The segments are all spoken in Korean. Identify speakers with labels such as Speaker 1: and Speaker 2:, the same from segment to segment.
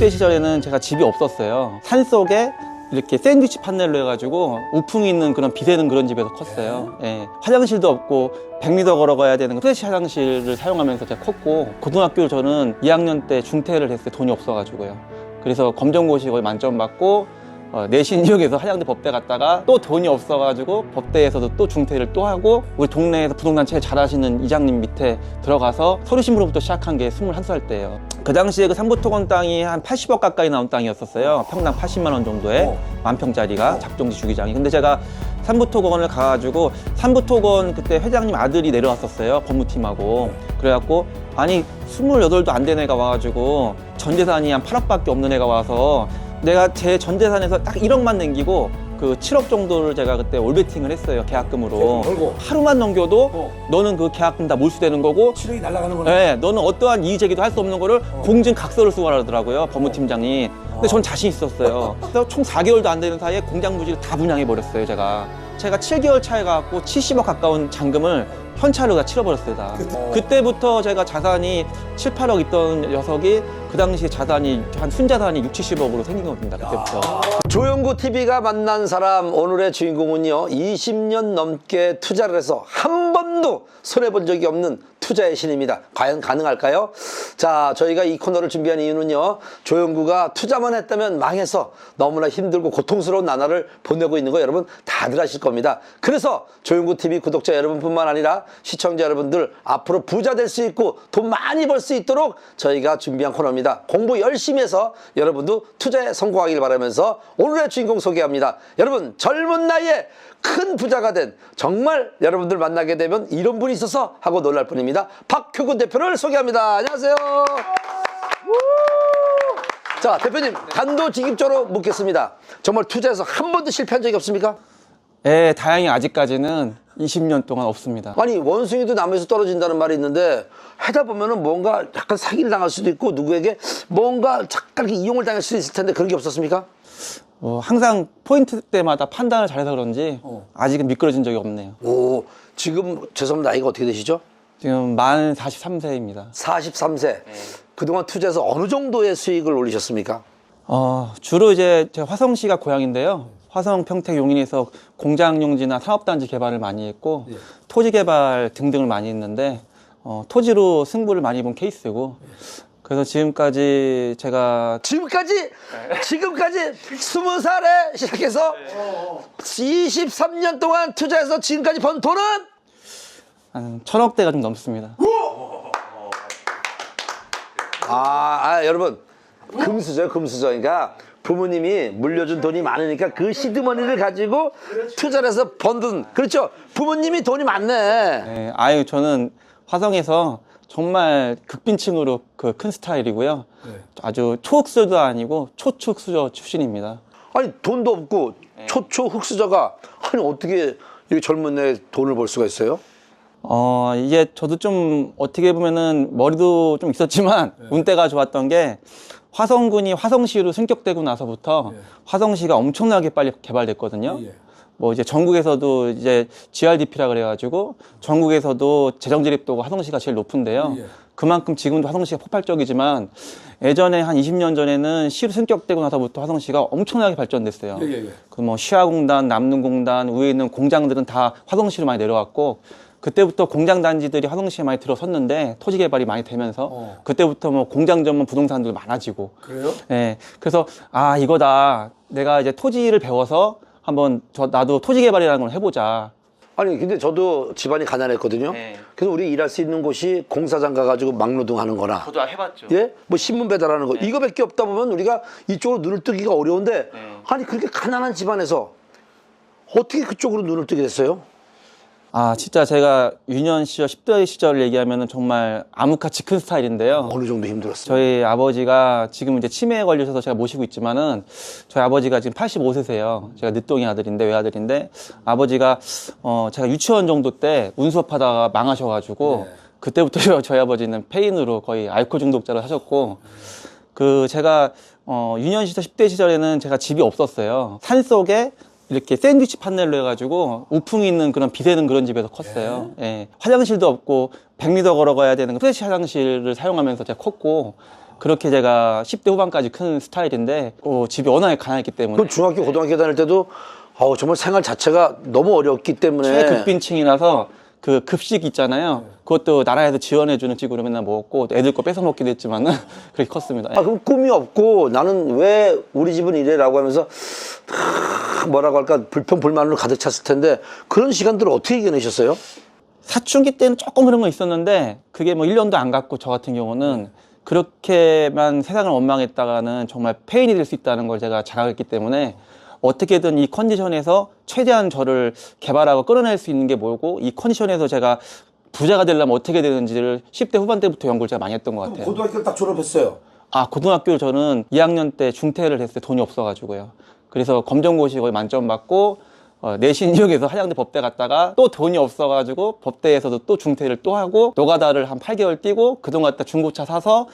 Speaker 1: 10대 시절에는 제가 집이 없었어요. 산속에 이렇게 샌드위치 판넬로 해가지고 우풍이 있는 그런 비대는 그런 집에서 컸어요. 예. 화장실도 없고 100m 걸어가야 되는 프레시 화장실을 사용하면서 제가 컸고, 고등학교 저는 2학년 때 중퇴를 했을 때 돈이 없어가지고요. 그래서 검정고시 거의 만점 받고 내신 지역에서 한양대 법대 갔다가 또 돈이 없어가지고 법대에서도 또 중퇴를 또 하고, 우리 동네에서 부동산 제일 잘하시는 이장님 밑에 들어가서 서류신부로부터 시작한 게 21살 때예요. 그 당시에 그 삼부토건 땅이 한 80억 가까이 나온 땅이었었어요. 평당 80만 원 정도에 만평짜리가 작정지 주기장이. 근데 제가 삼부토건을 가가지고, 삼부토건 그때 회장님 아들이 내려왔었어요, 법무팀하고. 그래갖고 아니 28도 안 된 애가 와가지고 전재산이 한 8억밖에 없는 애가 와서 내가 제 전재산에서 딱 1억만 남기고 그 7억 정도를 제가 그때 올베팅을 했어요, 계약금으로. 하루만 넘겨도 너는 그 계약금 다 몰수되는 거고
Speaker 2: 7억이 날아가는 거네.
Speaker 1: 네, 너는 어떠한 이의 제기도 할 수 없는 거를 공증 각서를 쓰고 하더라고요, 법무팀장이. 근데 전 자신 있었어요. 그래서 총 4개월도 안 되는 사이에 공장 부지를 다 분양해 버렸어요. 제가 7개월 차에 가갖고 70억 가까운 잔금을 현찰로 다 치러버렸어요, 다. 그때부터 제가 자산이 7, 8억 있던 녀석이 그 당시 자산이 한 순자산이 6, 70억으로 생긴 겁니다, 그때부터.
Speaker 2: 조영구 TV가 만난 사람, 오늘의 주인공은요, 20년 넘게 투자를 해서 한 번도 손해본 적이 없는 투자의 신입니다. 과연 가능할까요? 자, 저희가 이 코너를 준비한 이유는요, 조영구가 투자만 했다면 망해서 너무나 힘들고 고통스러운 나날을 보내고 있는 거 여러분 다들 아실 겁니다. 그래서 조영구 TV 구독자 여러분뿐만 아니라 시청자 여러분들 앞으로 부자 될 수 있고 돈 많이 벌 수 있도록 저희가 준비한 코너입니다. 공부 열심히 해서 여러분도 투자에 성공하길 바라면서 오늘의 주인공 소개합니다. 여러분, 젊은 나이에 큰 부자가 된, 정말 여러분들 만나게 되면 이런 분이 있어서 하고 놀랄 뿐입니다. 박효근 대표를 소개합니다. 안녕하세요. 자, 대표님, 단도직입적으로 묻겠습니다. 정말 투자해서 한 번도 실패한 적이 없습니까?
Speaker 1: 네, 다행히 아직까지는 20년 동안 없습니다.
Speaker 2: 아니, 원숭이도 나무에서 떨어진다는 말이 있는데 하다 보면은 뭔가 약간 사기를 당할 수도 있고 누구에게 뭔가 잠깐 이용을 당할 수도 있을 텐데 그런 게 없었습니까?
Speaker 1: 항상 포인트 때마다 판단을 잘해서 그런지 아직은 미끄러진 적이 없네요.
Speaker 2: 오, 지금 죄송합니다. 나이가 어떻게 되시죠?
Speaker 1: 지금 만 43세입니다.
Speaker 2: 43세. 그동안 투자해서 어느 정도의 수익을 올리셨습니까?
Speaker 1: 주로 이제 제가 화성시가 고향인데요. 화성, 평택, 용인에서 공장용지나 사업단지 개발을 많이 했고, 토지 개발 등등을 많이 했는데, 토지로 승부를 많이 본 케이스고, 그래서 지금까지 제가
Speaker 2: 지금까지 20살에 시작해서 23년 동안 투자해서 지금까지 번 돈은
Speaker 1: 한 1,000억대가 좀 넘습니다.
Speaker 2: 여러분, 금수저. 그러니까 부모님이 물려준 돈이 많으니까 그 시드머니를 가지고 투자를 해서 번 돈. 그렇죠? 부모님이 돈이 많네.
Speaker 1: 네, 저는 화성에서 정말 극빈층으로 그 큰 스타일이고요. 아주 초흑수저도 아니고 초축수저 출신입니다.
Speaker 2: 아니, 돈도 없고 초흑수저가 아니 어떻게 이렇게 젊은 나이에 돈을 벌 수가 있어요?
Speaker 1: 이게 저도 좀 어떻게 보면은 머리도 좀 있었지만 운때가 좋았던 게, 화성군이 화성시로 승격되고 나서부터 화성시가 엄청나게 빨리 개발됐거든요. 뭐 이제 전국에서도 이제 GRDP라 그래가지고 전국에서도 재정지립도가 화성시가 제일 높은데요. 그만큼 지금도 화성시가 폭발적이지만 예전에 한 20년 전에는 시로 승격되고 나서부터 화성시가 엄청나게 발전됐어요. 그 뭐 시화공단, 남능공단, 위에 있는 공장들은 다 화성시로 많이 내려왔고, 그때부터 공장 단지들이 화성시에 많이 들어섰는데 토지 개발이 많이 되면서 그때부터 뭐 공장 전문 부동산들 많아지고.
Speaker 2: 그래요?
Speaker 1: 네, 그래서 이거다. 내가 이제 토지를 배워서 한번 나도 토지 개발이라는 걸 해보자.
Speaker 2: 아니, 근데 저도 집안이 가난했거든요. 그래서 우리 일할 수 있는 곳이 공사장 가가지고 막노동 하는 거나.
Speaker 1: 저도 해봤죠.
Speaker 2: 예? 뭐 신문 배달하는 거. 이거밖에 없다 보면 우리가 이쪽으로 눈을 뜨기가 어려운데, 아니, 그렇게 가난한 집안에서 어떻게 그쪽으로 눈을 뜨게 됐어요?
Speaker 1: 진짜 제가 유년 시절, 10대 시절 얘기하면은 정말 암흑같이 큰 스타일인데요.
Speaker 2: 어느 정도 힘들었어요?
Speaker 1: 저희 아버지가 지금 이제 치매에 걸리셔서 제가 모시고 있지만은, 저희 아버지가 지금 85세세요. 제가 늦둥이 아들인데, 외아들인데, 아버지가, 제가 유치원 정도 때 운수업하다가 망하셔가지고, 그때부터 저희 아버지는 폐인으로 거의 알코올 중독자를 하셨고, 제가, 유년 시절, 10대 시절에는 제가 집이 없었어요. 산속에 이렇게 샌드위치 판넬로 해가지고 우풍이 있는 그런 비대는 그런 집에서 컸어요. 화장실도 없고 100m 걸어가야 되는 프레시 화장실을 사용하면서 제가 컸고, 그렇게 제가 10대 후반까지 큰 스타일인데 집이 워낙에 가난했기 때문에
Speaker 2: 그럼 중학교, 고등학교 다닐 때도 정말 생활 자체가 너무 어렵기 때문에
Speaker 1: 최극빈층이라서 그 급식 있잖아요. 그것도 나라에서 지원해주는 식으로 맨날 먹었고 애들 거 뺏어 먹기도 했지만은 그렇게 컸습니다.
Speaker 2: 그럼 꿈이 없고 나는 왜 우리 집은 이래라고 하면서 뭐라고 할까 불평불만으로 가득 찼을 텐데 그런 시간들을 어떻게 이겨내셨어요?
Speaker 1: 사춘기 때는 조금 그런 건 있었는데 그게 뭐 1년도 안 갔고 저 같은 경우는 그렇게만 세상을 원망했다가는 정말 폐인이 될 수 있다는 걸 제가 자각했기 때문에 어떻게든 이 컨디션에서 최대한 저를 개발하고 끌어낼 수 있는 게 뭐고 이 컨디션에서 제가 부자가 되려면 어떻게 되는지를 10대 후반 때부터 연구를 제가 많이 했던 것 같아요.
Speaker 2: 고등학교를 딱 졸업했어요.
Speaker 1: 고등학교 저는 2학년 때 중퇴를 했을 때 돈이 없어가지고요. 그래서 검정고시 거의 만점 받고 내신 지역에서 한양대 법대 갔다가 또 돈이 없어가지고 법대에서도 또 중퇴를 또 하고 노가다를 한 8개월 뛰고 그동안 갖다 중고차 사서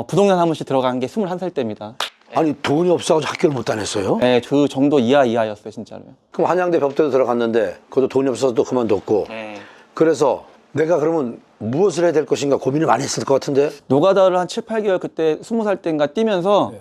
Speaker 1: 부동산 사무실 들어간 게 21살 때입니다.
Speaker 2: 아니 돈이 없어가지고 학교를 못 다녔어요?
Speaker 1: 네, 그 정도 이하였어요, 진짜로.
Speaker 2: 그럼 한양대 법대도 들어갔는데 그것도 돈이 없어서 또 그만뒀고 그래서 내가 그러면 무엇을 해야 될 것인가 고민을 많이 했을 것 같은데
Speaker 1: 노가다를 한 7, 8개월 그때 20살 때인가 뛰면서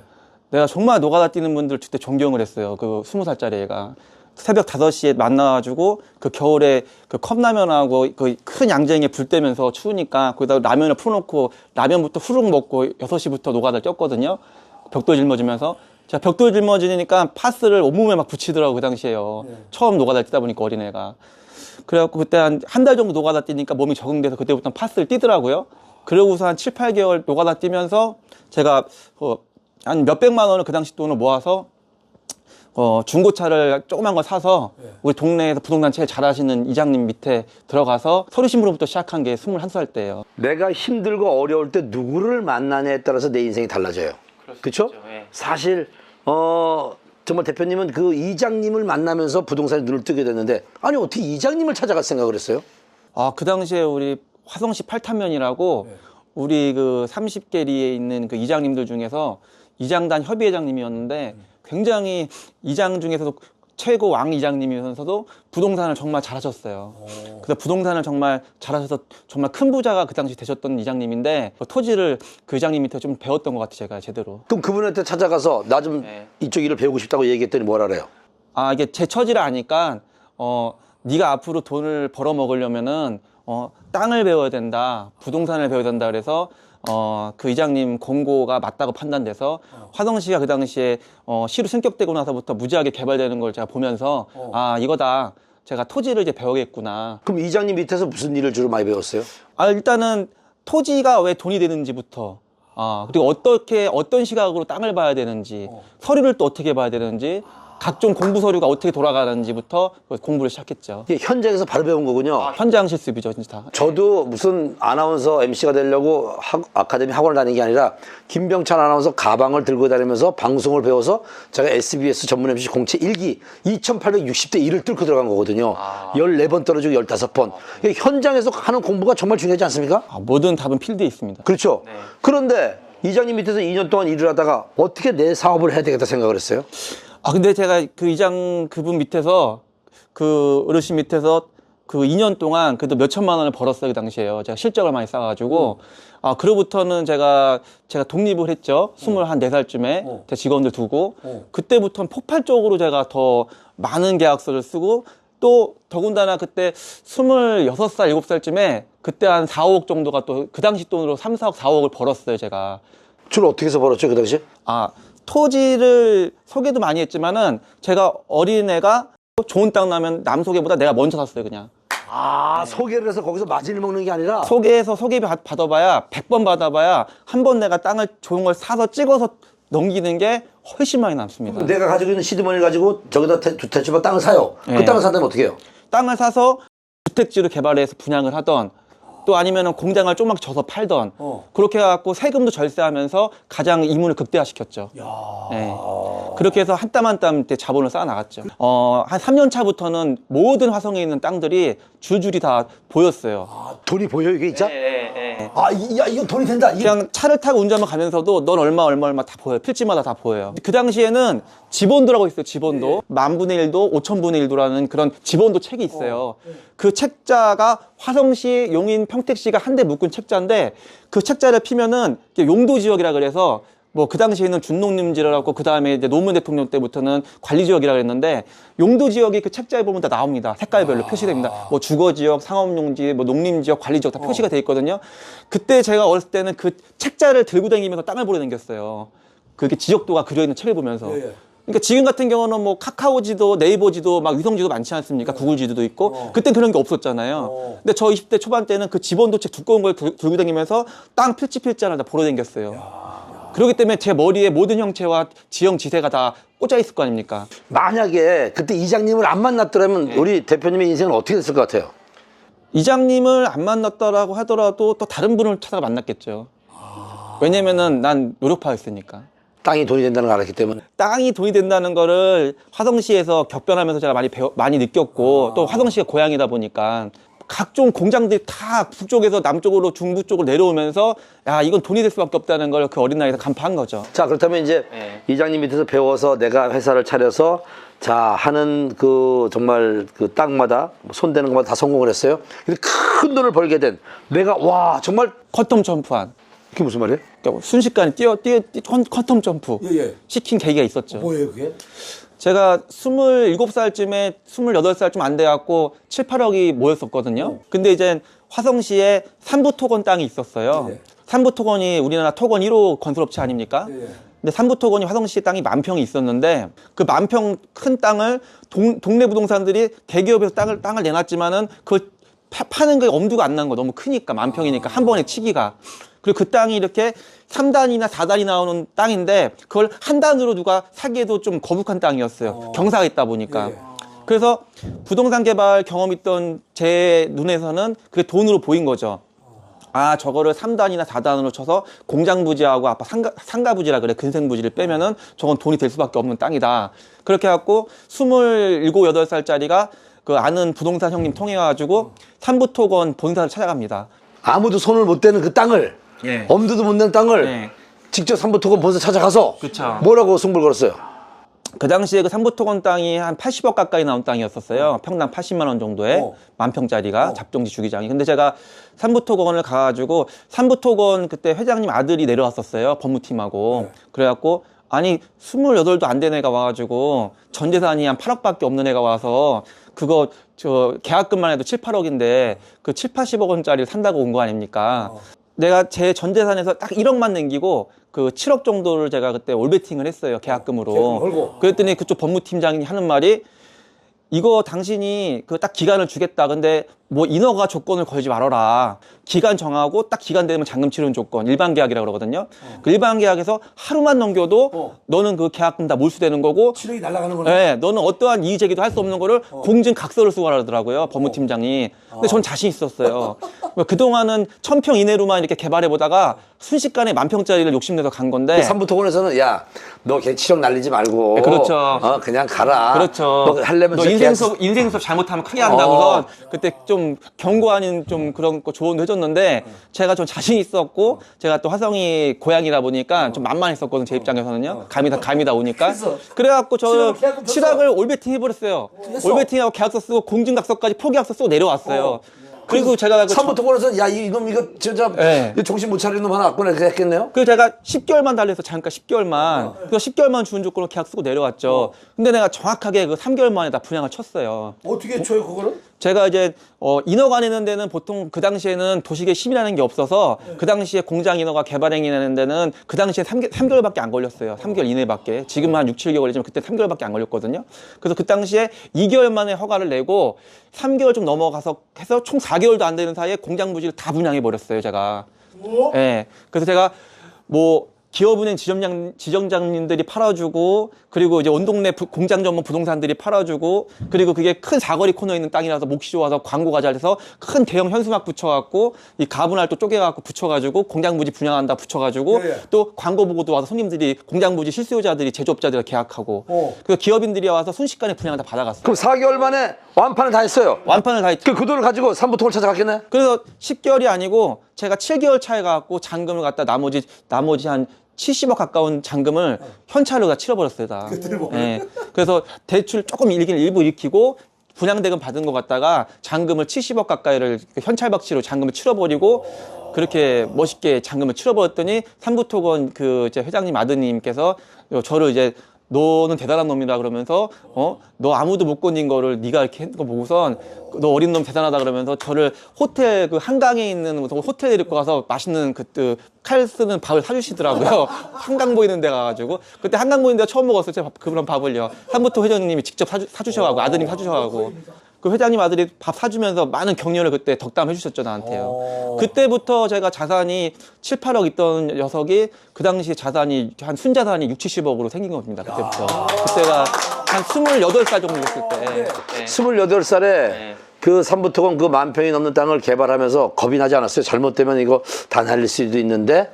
Speaker 1: 내가 정말 노가다 뛰는 분들 그때 존경을 했어요. 그 20살짜리 애가. 새벽 5시에 만나가지고 그 겨울에 그 컵라면하고 그 큰 양쟁이에 불 떼면서 추우니까 거기다 라면을 풀어놓고 라면부터 후루룩 먹고 6시부터 노가다를 뛰었거든요. 벽돌 짊어지면서. 제가 벽돌 짊어지니까 파스를 온몸에 막 붙이더라고 그 당시에요. 처음 노가다를 뛰다 보니까 어린애가. 그래갖고 그때 한 달 정도 노가다 뛰니까 몸이 적응돼서 그때부터 파스를 뛰더라고요. 그러고서 한 7, 8개월 노가다 뛰면서 제가 한 몇백만 원을 그 당시 돈을 모아서 중고차를 조그만 거 사서 우리 동네에서 부동산 제일 잘하시는 이장님 밑에 들어가서 서류 신부로부터 시작한 게 21살 때예요.
Speaker 2: 내가 힘들고 어려울 때 누구를 만나냐에 따라서 내 인생이 달라져요. 그렇죠? 사실 정말 대표님은 그 이장님을 만나면서 부동산에 눈을 뜨게 됐는데 아니 어떻게 이장님을 찾아갈 생각을 했어요?
Speaker 1: 그 당시에 우리 화성시 팔탄면이라고 우리 그 30개리에 있는 그 이장님들 중에서 이장단 협의회장님이었는데 굉장히 이장 중에서도 최고 왕 이장님이면서도 부동산을 정말 잘하셨어요. 그래서 부동산을 정말 잘하셔서 정말 큰 부자가 그 당시 되셨던 이장님인데 토지를 그 이장님 밑에 좀 배웠던 것 같아요. 제가 제대로.
Speaker 2: 그럼 그분한테 찾아가서 나 좀 이쪽 일을 배우고 싶다고 얘기했더니 뭐라 그래요?
Speaker 1: 이게 제 처지를 아니까 네가 앞으로 돈을 벌어 먹으려면은 땅을 배워야 된다, 부동산을 배워야 된다. 그래서 그 이장님 공고가 맞다고 판단돼서 화성시가 그 당시에 시로 승격되고 나서부터 무지하게 개발되는 걸 제가 보면서 이거다. 제가 토지를 이제 배우겠구나.
Speaker 2: 그럼 이장님 밑에서 무슨 일을 주로 많이 배웠어요?
Speaker 1: 일단은 토지가 왜 돈이 되는지부터 그리고 어떤 시각으로 땅을 봐야 되는지 서류를 또 어떻게 봐야 되는지 각종 공부 서류가 어떻게 돌아가는지부터 공부를 시작했죠.
Speaker 2: 이게 현장에서 바로 배운 거군요.
Speaker 1: 현장 실습이죠, 진짜 다.
Speaker 2: 저도 무슨 아나운서 MC가 되려고 아카데미 학원을 다니는 게 아니라 김병찬 아나운서 가방을 들고 다니면서 방송을 배워서 제가 SBS 전문 MC 공채 1기 2860대 1을 뚫고 들어간 거거든요. 14번 떨어지고 15번. 현장에서 하는 공부가 정말 중요하지 않습니까?
Speaker 1: 모든 답은 필드에 있습니다.
Speaker 2: 그렇죠. 그런데 이장님 밑에서 2년 동안 일을 하다가 어떻게 내 사업을 해야 되겠다 생각을 했어요?
Speaker 1: 근데 제가 그 이장 그분 밑에서 그 어르신 밑에서 그 2년 동안 그래도 몇 천만 원을 벌었어요. 그 당시에요. 제가 실적을 많이 쌓아가지고 그로부터는 제가 독립을 했죠. 24살쯤에 제 직원들 두고 그때부터는 폭발적으로 제가 더 많은 계약서를 쓰고 또 더군다나 그때 26살, 7살쯤에 그때 한 4, 5억 정도가 또 그 당시 돈으로 3, 4억, 4억을 벌었어요. 제가.
Speaker 2: 주로 어떻게 해서 벌었죠 그 당시에?
Speaker 1: 토지를 소개도 많이 했지만은 제가 어린애가 좋은 땅 나면 남 소개보다 내가 먼저 샀어요, 그냥.
Speaker 2: 소개를 해서 거기서 마진을 먹는 게 아니라
Speaker 1: 소개 받아봐야 100번 받아봐야 한 번 내가 땅을 좋은 걸 사서 찍어서 넘기는 게 훨씬 많이 남습니다.
Speaker 2: 내가 가지고 있는 시드머니를 가지고 저기다 대출받아 땅을 사요. 그 땅을 산다면 어떻게 해요?
Speaker 1: 땅을 사서 주택지로 개발해서 분양을 하던 또 아니면 공장을 조그맣게 져서 팔던 그렇게 해갖고 세금도 절세하면서 가장 이문을 극대화시켰죠. 네. 그렇게 해서 한 땀 한 땀 때 자본을 쌓아 나갔죠. 한 3년 차부터는 모든 화성에 있는 땅들이 줄줄이 다 보였어요.
Speaker 2: 돈이 보여 이게 진짜?
Speaker 1: 네.
Speaker 2: 이거 돈이 된다.
Speaker 1: 그냥 차를 타고 운전만 가면서도 넌 얼마 다 보여요. 필지마다 다 보여요. 그 당시에는 지본도라고 있어요. 지본도. 10,000분의 1도, 5,000분의 1도라는 그런 지본도 책이 있어요. 그 책자가 화성시 용인 평택시가 한데 묶은 책자인데 그 책자를 피면은 용도 지역이라 그래서 뭐 그 당시에는 준농림지라고 그 다음에 이제 노무현 대통령 때부터는 관리지역이라 그랬는데 용도 지역이 그 책자에 보면 다 나옵니다. 색깔별로 표시됩니다. 뭐 주거지역, 상업용지, 뭐 농림지역, 관리지역 다 표시가 돼 있거든요. 그때 제가 어렸을 때는 그 책자를 들고 다니면서 땅을 보러 다녔어요. 그게 지역도가 그려있는 책을 보면서. 그러니까 지금 같은 경우는 뭐 카카오 지도, 네이버 지도, 막 위성 지도 많지 않습니까? 구글 지도도 있고. 그때 그런 게 없었잖아요. 근데 저 20대 초반 때는 그 지번도책 두꺼운 걸 들고 다니면서 땅 필지를 다 보러 다녔어요. 그렇기 때문에 제 머리에 모든 형체와 지형 지세가 다 꽂아 있을 거 아닙니까?
Speaker 2: 만약에 그때 이장님을 안 만났더라면 우리 대표님의 인생은 어떻게 됐을 것 같아요?
Speaker 1: 이장님을 안 만났다라고 하더라도 또 다른 분을 찾아가 만났겠죠. 왜냐면은 난 노력파였으니까.
Speaker 2: 땅이 돈이 된다는 걸 알았기 때문에.
Speaker 1: 땅이 돈이 된다는 거를 화성시에서 격변하면서 제가 많이 느꼈고 또 화성시가 고향이다 보니까 각종 공장들이 다 북쪽에서 남쪽으로 중부 쪽으로 내려오면서 야 이건 돈이 될 수밖에 없다는 걸 그 어린 나이에서 간파한 거죠.
Speaker 2: 자, 그렇다면 이제 이장님 밑에서 배워서 내가 회사를 차려서 자 하는 그 정말 그 땅마다 손대는 것마다 다 성공을 했어요. 근데 큰 돈을 벌게 된 내가 와 정말
Speaker 1: 쿼텀 점프한.
Speaker 2: 그게 무슨 말이에요?
Speaker 1: 그러니까 순식간에 쿼텀 점프 시킨 계기가 있었죠.
Speaker 2: 뭐예요 그게?
Speaker 1: 제가 27살쯤에 28살쯤 안 돼갖고 7, 8억이 모였었거든요. 근데 이제 화성시에 삼부토건 땅이 있었어요. 삼부토건이 우리나라 토건 1호 건설업체 아닙니까? 근데 삼부토건이 화성시 땅이 10,000평이 있었는데 그 10,000평 큰 땅을 동네 부동산들이 대기업에서 땅을 내놨지만은 그걸 파는 게 엄두가 안 나는 거 너무 크니까 10,000평이니까 한 번에 치기가. 그리고 그 땅이 이렇게 3단이나 4단이 나오는 땅인데 그걸 한 단으로 누가 사기에도 좀 거북한 땅이었어요. 경사가 있다 보니까. 그래서 부동산 개발 경험 있던 제 눈에서는 그게 돈으로 보인 거죠. 아 저거를 3단이나 4단으로 쳐서 공장 부지하고 아빠 상가 부지라 그래 근생 부지를 빼면은 저건 돈이 될 수밖에 없는 땅이다. 그렇게 해갖고 27, 8살짜리가 그 아는 부동산 형님 통해가지고 삼부토건 본사를 찾아갑니다.
Speaker 2: 아무도 손을 못 대는 그 땅을 엄두도 못 내는 땅을 직접 삼부토건 본사 찾아가서
Speaker 1: 그쵸.
Speaker 2: 뭐라고 승부를 걸었어요?
Speaker 1: 그 당시에 그 삼부토건 땅이 한 80억 가까이 나온 땅이었었어요. 평당 80만 원 정도에 10,000평짜리가 잡종지 주기장이. 근데 제가 삼부토건을 가가지고 삼부토건 그때 회장님 아들이 내려왔었어요. 법무팀하고. 그래갖고 아니 28도 안 된 애가 와가지고 전 재산이 한 8억밖에 없는 애가 와서 그거 저 계약금만 해도 7, 8억인데 그 7, 80억 원짜리를 산다고 온 거 아닙니까? 내가 제 전 재산에서 딱 1억만 남기고 그 7억 정도를 제가 그때 올베팅을 했어요. 계약금으로. 그랬더니 그쪽 법무팀장이 하는 말이 이거 당신이 그 딱 기간을 주겠다. 근데 뭐 인허가 조건을 걸지 말아라. 기간 정하고 딱 기간 되면 잔금 치르는 조건. 일반 계약이라고 그러거든요. 그 일반 계약에서 하루만 넘겨도 너는 그 계약금 다 몰수되는 거고.
Speaker 2: 7억이 날아가는 거네.
Speaker 1: 네, 너는 어떠한 이의 제기도 할 수 없는 거를 공증각서를 쓰고 하더라고요. 법무팀장이. 근데 전 자신 있었어요. 그동안은 1,000평 이내로만 이렇게 개발해 보다가 순식간에 10,000평짜리를 욕심내서 간 건데.
Speaker 2: 삼부토건에서는 야, 너 걔 7억 날리지 말고.
Speaker 1: 네, 그렇죠.
Speaker 2: 그냥 가라.
Speaker 1: 그렇죠.
Speaker 2: 너 하려면
Speaker 1: 너 인생 수업 잘못하면 크게 한다고서 그때 좀 경고 아닌 좀 그런 거 조언도 해줬는데 제가 좀 자신 있었고 제가 또 화성이 고향이다 보니까 좀 만만했었거든 제 입장에서는요. 감이 다 오니까. 그래갖고 저 7억을 올베팅 해버렸어요. 올베팅하고 계약서 쓰고 공증각서까지 포기약서 쓰고 내려왔어요. 그리고 제가
Speaker 2: 삼부토건에서는 야 이놈 이거 진짜 이거 정신 못 차리는 놈 하나 왔구나 이렇게 했겠네요.
Speaker 1: 그래서 제가 10개월만 달려서 잠깐 10개월만 그래서 10개월만 주는 조건으로 계약 쓰고 내려왔죠. 근데 내가 정확하게 그 3개월 만에 다 분양을 쳤어요.
Speaker 2: 어떻게 쳐요 그거를?
Speaker 1: 제가 이제 인허가 내는 데는 보통 그 당시에는 도시계 심의라는 게 없어서 그 당시에 공장 인허가 개발행위 내는 데는 그 당시에 3개월밖에 안 걸렸어요. 3개월 이내밖에. 지금은 한 6, 7개월 걸리지만 그때 3개월밖에 안 걸렸거든요. 그래서 그 당시에 2개월 만에 허가를 내고 3개월 좀 넘어가서 해서 총 4개월도 안 되는 사이에 공장 부지를 다 분양해 버렸어요, 제가. 예. 네. 그래서 제가 뭐 기업은행 지점장님들이 팔아주고 그리고 이제 온 동네 공장 전문 부동산들이 팔아주고 그리고 그게 큰 사거리 코너에 있는 땅이라서 몫이 좋아서 광고가 잘 돼서 큰 대형 현수막 붙여갖고 이 가분할 또 쪼개갖고 붙여가지고 공장 부지 분양한다 붙여가지고 또 광고 보고도 와서 손님들이 공장 부지 실수요자들이 제조업자들 계약하고 그래서 기업인들이 와서 순식간에 분양을 다 받아갔어요.
Speaker 2: 그럼 4개월 만에 완판을 다 했어요.
Speaker 1: 완판을 다 했죠.
Speaker 2: 그 돈을 가지고 삼부토건을 찾아갔겠네.
Speaker 1: 그래서 10개월이 아니고 제가 7개월 차에 가갖고 잔금을 갖다 나머지 한 70억 가까운 잔금을 현찰로 다 치러버렸어요, 다. 네. 그래서 대출 조금 일부 익히고 분양대금 받은 것 갖다가 잔금을 70억 가까이를 현찰박치로 잔금을 치러버리고 그렇게 멋있게 잔금을 치러버렸더니 삼부토건 그 이제 회장님 아드님께서 저를 이제 너는 대단한 놈이라 그러면서 너 아무도 못 건진 거를 네가 이렇게 했는 거 보고선 너 어린 놈 대단하다 그러면서 저를 호텔 그 한강에 있는 무슨 호텔 데리고 가서 맛있는 그 칼 쓰는 밥을 사주시더라고요. 한강 보이는 데 가가지고 그때 한강 보이는 데가 처음 먹었어요. 제가 그런 밥을요. 삼부토 회장님이 직접 사주셔가고 아드님 사주셔가고 그 회장님 아들이 밥 사주면서 많은 격려를 그때 덕담해 주셨죠, 나한테요. 그때부터 제가 자산이 7, 8억 있던 녀석이 그 당시 자산이 한 순자산이 6, 70억으로 생긴 겁니다. 그때부터. 그때가 한 28살 정도 됐을 때. 네.
Speaker 2: 28살에
Speaker 1: 네.
Speaker 2: 그 삼부토건 그 10,000평이 넘는 땅을 개발하면서 겁이 나지 않았어요? 잘못되면 이거 다 날릴 수도 있는데.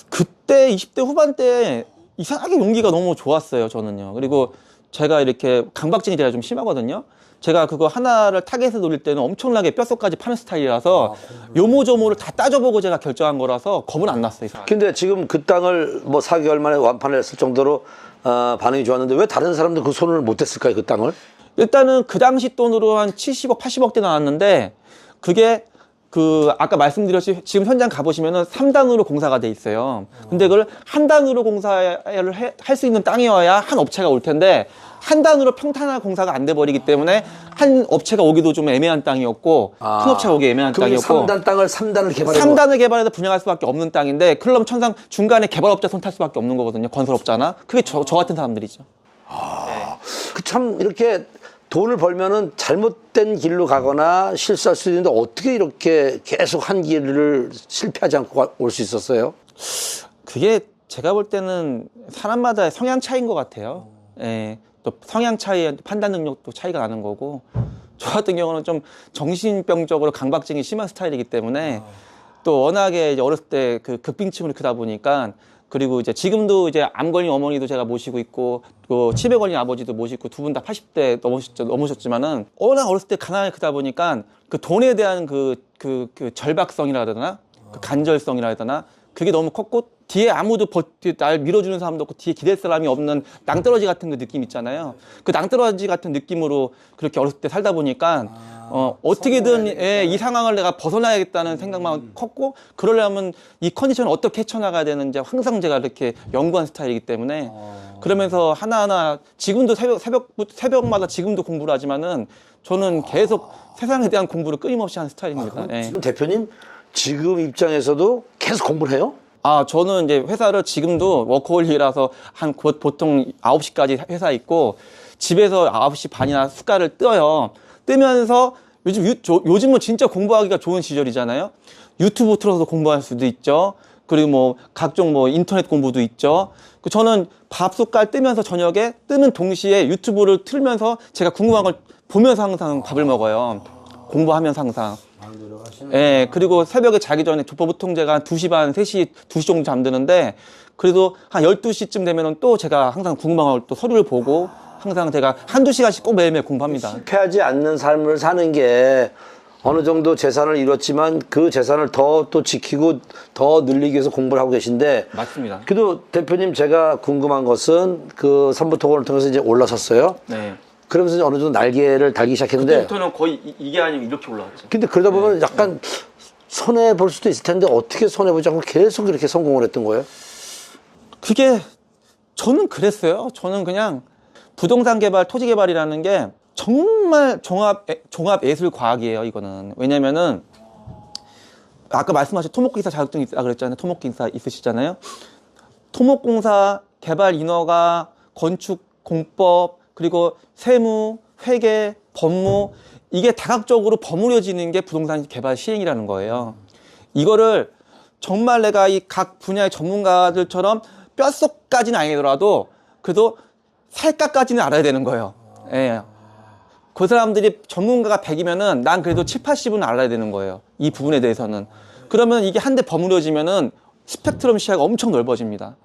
Speaker 1: 그때 20대 후반 때 이상하게 용기가 너무 좋았어요, 저는요. 그리고 제가 이렇게 강박증이 제가 좀 심하거든요. 제가 그거 하나를 타겟에 노릴 때는 엄청나게 뼈속까지 파는 스타일이라서 요모조모를 다 따져보고 제가 결정한 거라서 겁은 안 났어요.
Speaker 2: 근데 지금 그 땅을 뭐 4개월 만에 완판을 했을 정도로 반응이 좋았는데 왜 다른 사람들 그 손을 못 댔을까요, 그 땅을?
Speaker 1: 일단은 그 당시 돈으로 한 70억, 80억대 나왔는데 그게 그 아까 말씀드렸듯이 지금 현장 가보시면은 3단으로 공사가 돼 있어요. 근데 그걸 한 단으로 공사를 할 수 있는 땅이어야 한 업체가 올 텐데 한 단으로 평탄한 공사가 안 돼 버리기 때문에 한 업체가 오기도 좀 애매한 땅이었고 큰 업체가 오기 애매한 땅이었고
Speaker 2: 3단 땅을 3단을 개발해
Speaker 1: 3단을 개발해서 분양할 수밖에 없는 땅인데 그러면 천상 중간에 개발업자 손 탈 수밖에 없는 거거든요. 건설업자나. 그게 저 같은 사람들이죠.
Speaker 2: 그 참 이렇게 돈을 벌면은 잘못된 길로 가거나 실수할 수도 있는데 어떻게 이렇게 계속 한 길을 실패하지 않고 올 수 있었어요?
Speaker 1: 그게 제가 볼 때는 사람마다의 성향 차이인 것 같아요. 예. 또 성향 차이, 판단 능력도 차이가 나는 거고 저 같은 경우는 좀 정신병적으로 강박증이 심한 스타일이기 때문에 또 워낙에 이제 어렸을 때 그 극빈층으로 크다 보니까 그리고 이제 지금도 이제 암 걸린 어머니도 제가 모시고 있고 또 치매 걸린 아버지도 모시고 두 분 다 80대 넘으셨지만은 워낙 어렸을 때 가난하게 크다 보니까 그 돈에 대한 그 절박성이라 해야 되나? 그 간절성이라 해야 되나? 그게 너무 컸고 뒤에 아무도 날 밀어주는 사람도 없고 뒤에 기댈 사람이 없는 낭떠러지 같은 그 느낌 있잖아요. 그 낭떠러지 같은 느낌으로 그렇게 어렸을 때 살다 보니까 어떻게든 이 상황을 내가 벗어나야겠다는 생각만 컸고 그러려면 이 컨디션을 어떻게 헤쳐나가야 되는지 항상 제가 이렇게 연구한 스타일이기 때문에 그러면서 하나하나 지금도 새벽마다 지금도 공부를 하지만은 저는 계속 세상에 대한 공부를 끊임없이 하는 스타일입니다. 예.
Speaker 2: 지금 대표님 지금 입장에서도 계속 공부를 해요?
Speaker 1: 저는 이제 회사를 지금도 워커홀릭이라서 보통 9시까지 회사 있고 집에서 9시 반이나 수가를 떠요. 뜨면서 요즘은 진짜 공부하기가 좋은 시절이잖아요. 유튜브 틀어서 공부할 수도 있죠. 그리고 뭐 각종 뭐 인터넷 공부도 있죠. 저는 밥숟갈 뜨면서 저녁에 뜨는 동시에 유튜브를 틀면서 제가 궁금한 걸 보면서 항상 밥을 먹어요. 공부하면서 항상. 예, 그리고 새벽에 자기 전에 보통 제가 한 2시 반, 3시, 2시 정도 잠드는데 그래도 한 12시쯤 되면은 또 제가 항상 궁금한 걸 또 서류를 보고 항상 제가 한두 시간씩 꼭 매일매일 공부합니다.
Speaker 2: 실패하지 않는 삶을 사는 게 어느 정도 재산을 이뤘지만 그 재산을 더 또 지키고 더 늘리기 위해서 공부를 하고 계신데
Speaker 1: 맞습니다.
Speaker 2: 그래도 대표님 제가 궁금한 것은 그 삼부토건을 통해서 이제 올라섰어요.
Speaker 1: 네.
Speaker 2: 그러면서 이제 어느 정도 날개를 달기 시작했는데
Speaker 1: 그때부터는 거의 이게 아니고 이렇게 올라왔죠.
Speaker 2: 근데 그러다 보면 약간 손해 볼 수도 있을 텐데 어떻게 손해 보지 않고 계속 이렇게 성공을 했던 거예요?
Speaker 1: 그게 저는 그랬어요. 저는 그냥 부동산 개발, 토지 개발이라는 게 정말 종합 예술 과학이에요. 이거는 왜냐면은 아까 말씀하신 토목공사 자격증 있다 그랬잖아요. 토목공사 있으시잖아요. 토목공사, 개발 인허가, 건축 공법 그리고 세무, 회계, 법무 이게 다각적으로 버무려지는 게 부동산 개발 시행이라는 거예요. 이거를 정말 내가 이 각 분야의 전문가들처럼 뼛속까지는 아니더라도 그래도 살까까지는 알아야 되는 거예요. 예. 그 사람들이 전문가가 100이면은 난 그래도 7, 80은 알아야 되는 거예요. 이 부분에 대해서는. 그러면 이게 한데 버무려지면은 스펙트럼 시야가 엄청 넓어집니다.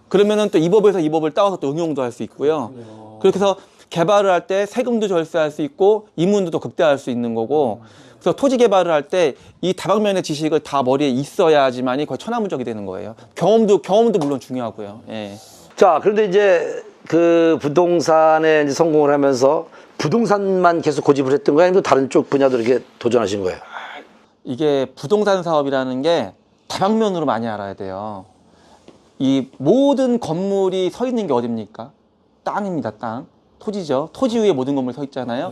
Speaker 1: 그러면은 또 이 법에서 이 법을 따와서 또 응용도 할 수 있고요. 그렇게 해서 개발을 할 때 세금도 절세할 수 있고 이문도 극대화할 수 있는 거고 그래서 토지 개발을 할 때 이 다방면의 지식을 다 머리에 있어야지만이 거의 천하무적이 되는 거예요. 경험도 물론 중요하고요. 예.
Speaker 2: 자, 그런데 이제 그 부동산에 이제 성공을 하면서 부동산만 계속 고집을 했던 거예요? 아니면 다른 쪽 분야도 이렇게 도전하신 거예요?
Speaker 1: 이게 부동산 사업이라는 게 다방면으로 많이 알아야 돼요. 이 모든 건물이 서 있는 게 어딥니까? 땅입니다, 땅. 토지죠. 토지 위에 모든 건물이 서 있잖아요.